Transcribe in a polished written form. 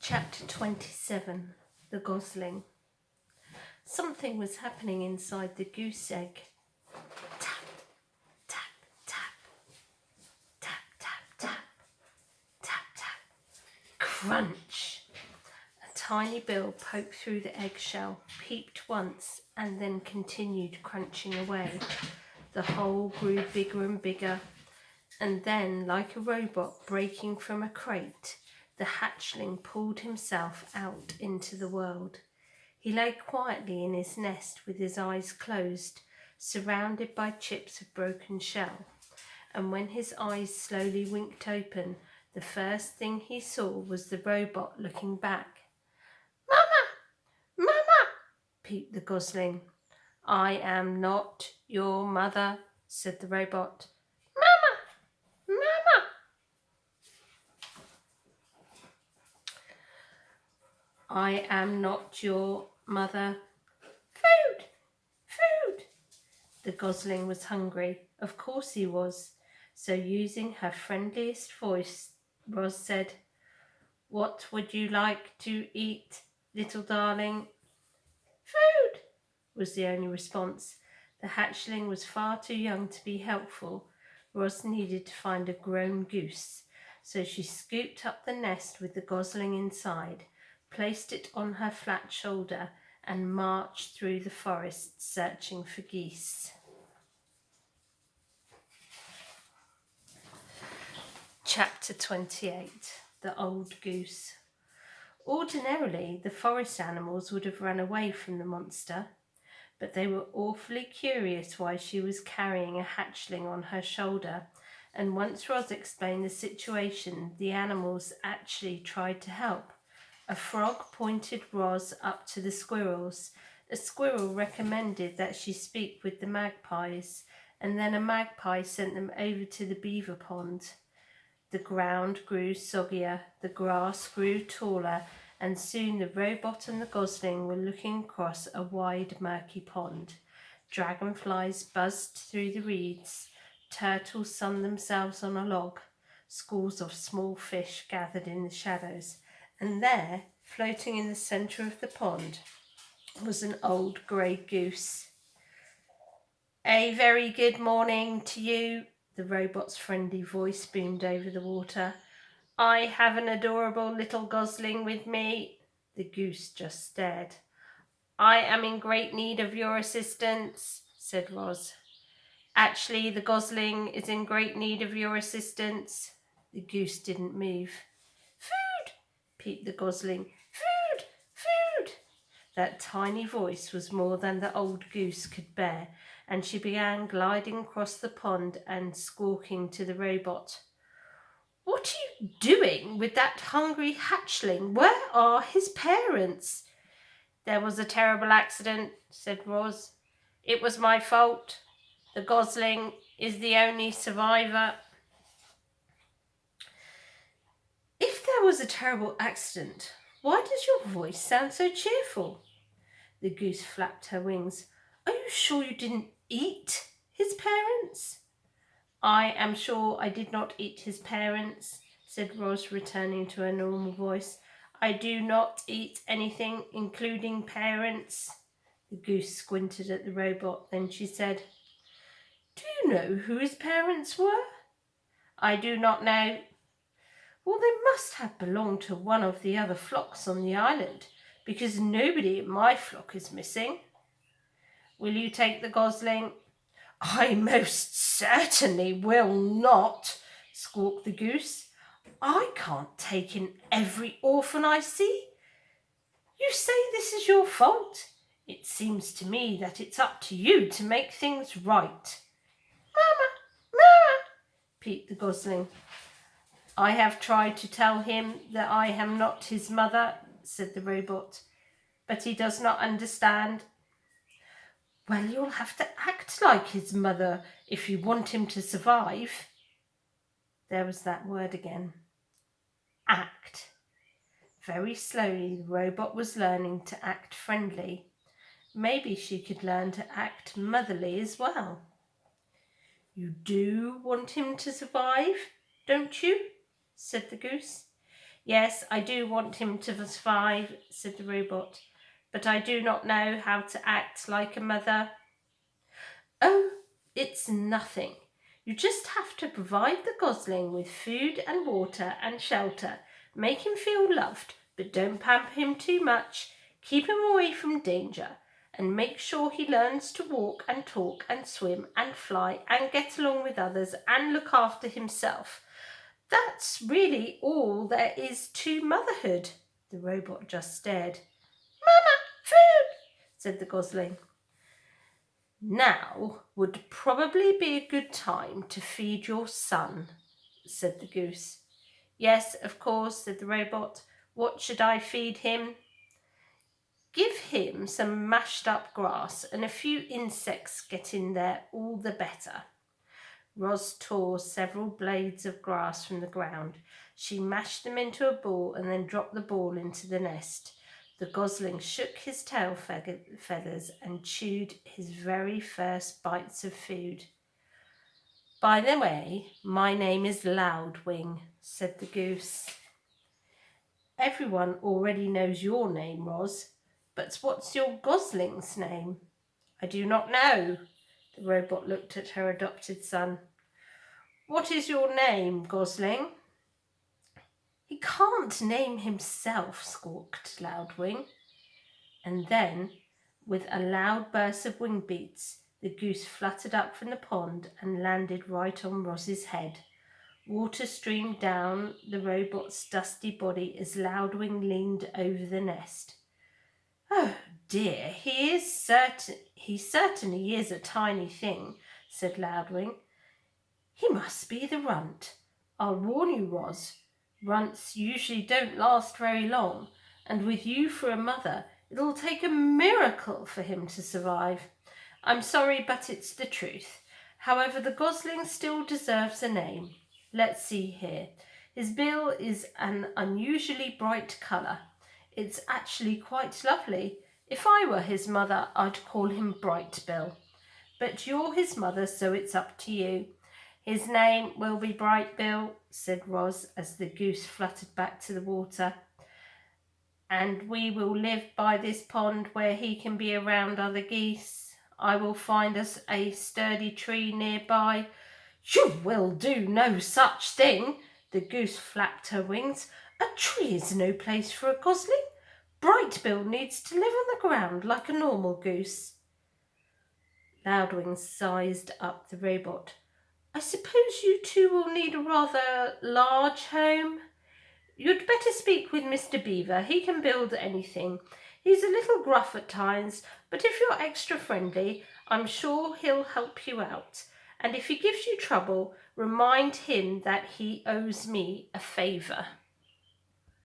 Chapter 27. The Gosling. Something was happening inside the goose egg. Tap, tap, tap, tap, tap, tap, tap, tap. Crunch! A tiny bill poked through the eggshell, peeped once, and then continued crunching away. The hole grew bigger and bigger, and then, like a robot breaking from a crate, the hatchling pulled himself out into the world. He lay quietly in his nest with his eyes closed, surrounded by chips of broken shell. And when his eyes slowly winked open, the first thing he saw was the robot looking back. "Mama! Mama!" peeped the gosling. "I am not your mother," said the robot. "Mama! Mama!" "I am not your mother." "Food! Food!" The gosling was hungry. Of course he was. So using her friendliest voice, Roz said, "What would you like to eat, little darling?" "Food," was the only response. The hatchling was far too young to be helpful. Roz needed to find a grown goose. So she scooped up the nest with the gosling inside, placed it on her flat shoulder, and marched through the forest searching for geese. Chapter 28. The Old Goose. Ordinarily, the forest animals would have run away from the monster, but they were awfully curious why she was carrying a hatchling on her shoulder, and once Roz explained the situation, the animals actually tried to help. A frog pointed Roz up to the squirrels. A squirrel recommended that she speak with the magpies, and then a magpie sent them over to the beaver pond. The ground grew soggier, the grass grew taller, and soon the robot and the gosling were looking across a wide, murky pond. Dragonflies buzzed through the reeds, turtles sunned themselves on a log, schools of small fish gathered in the shadows, and there, floating in the centre of the pond, was an old grey goose. "A very good morning to you," the robot's friendly voice boomed over the water. "I have an adorable little gosling with me." The goose just stared. "I am in great need of your assistance," said Roz. "Actually, the gosling is in great need of your assistance." The goose didn't move. "Food!" peeped the gosling. "Food! Food!" That tiny voice was more than the old goose could bear, and she began gliding across the pond and squawking to the robot. "What are you doing with that hungry hatchling? Where are his parents?" "There was a terrible accident," said Roz. "It was my fault. The gosling is the only survivor." "If there was a terrible accident, why does your voice sound so cheerful?" The goose flapped her wings. "Are you sure you didn't eat his parents?" "I am sure I did not eat his parents," said Roz, returning to her normal voice. "I do not eat anything, including parents." The goose squinted at the robot. Then she said, "Do you know who his parents were?" "I do not know." "Well, they must have belonged to one of the other flocks on the island, because nobody in my flock is missing." "Will you take the gosling?" "I most certainly will not," squawked the goose. "I can't take in every orphan I see. You say this is your fault. It seems to me that it's up to you to make things right." "Mama, Mama," peeped the gosling. "I have tried to tell him that I am not his mother," said the robot, "but he does not understand." "Well, you'll have to act like his mother if you want him to survive." There was that word again. Act. Very slowly, the robot was learning to act friendly. Maybe she could learn to act motherly as well. "You do want him to survive, don't you?" said the goose. Yes, I do want him to survive, said the robot, but I do not know how to act like a mother. Oh, it's nothing. You just have to provide the gosling with food and water and shelter. Make him feel loved, but don't pamper him too much. Keep him away from danger, and make sure he learns to walk and talk and swim and fly and get along with others and look after himself. That's really all there is to motherhood. The robot just stared. Mama, food, said the gosling. Now would probably be a good time to feed your son, said the goose. Yes, of course, said the robot. What should I feed him? Give him some mashed up grass, and a few insects get in there, all the better. Roz tore several blades of grass from the ground. She mashed them into a ball and then dropped the ball into the nest. The gosling shook his tail feathers and chewed his very first bites of food. By the way, my name is Loudwing, said the goose. Everyone already knows your name, Roz, but what's your gosling's name? I do not know. The robot looked at her adopted son. What is your name, gosling? He can't name himself, squawked Loudwing. And then, with a loud burst of wing beats, the goose fluttered up from the pond and landed right on Roz's head. Water streamed down the robot's dusty body as Loudwing leaned over the nest. Oh dear, he certainly is a tiny thing, said Loudwing. He must be the runt. I'll warn you, Roz. Runts usually don't last very long, and with you for a mother, it'll take a miracle for him to survive. I'm sorry, but it's the truth. However, the gosling still deserves a name. Let's see here. His bill is an unusually bright colour. It's actually quite lovely. If I were his mother, I'd call him Bright Bill. But you're his mother, so it's up to you. His name will be Bright Bill, said Roz as the goose fluttered back to the water. And we will live by this pond where he can be around other geese. I will find us a sturdy tree nearby. You will do no such thing. The goose flapped her wings. A tree is no place for a gosling. Bright Bill needs to live on the ground like a normal goose. Loudwing sized up the robot. I suppose you two will need a rather large home. You'd better speak with Mr. Beaver. He can build anything. He's a little gruff at times, but if you're extra friendly, I'm sure he'll help you out. And if he gives you trouble, remind him that he owes me a favour.